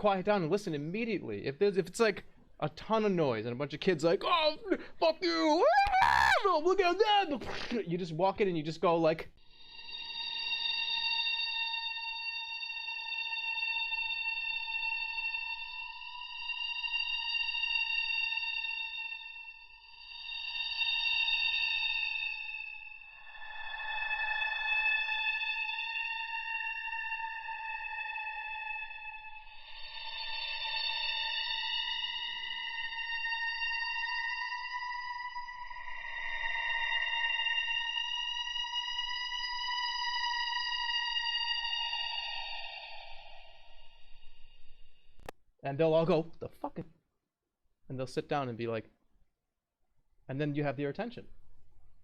quiet down and listen immediately. If it's like a ton of noise and a bunch of kids like, oh, fuck you, look at that, you just walk in and you just go like, and they'll all go, the fuck? And they'll sit down and be like, and then you have their attention.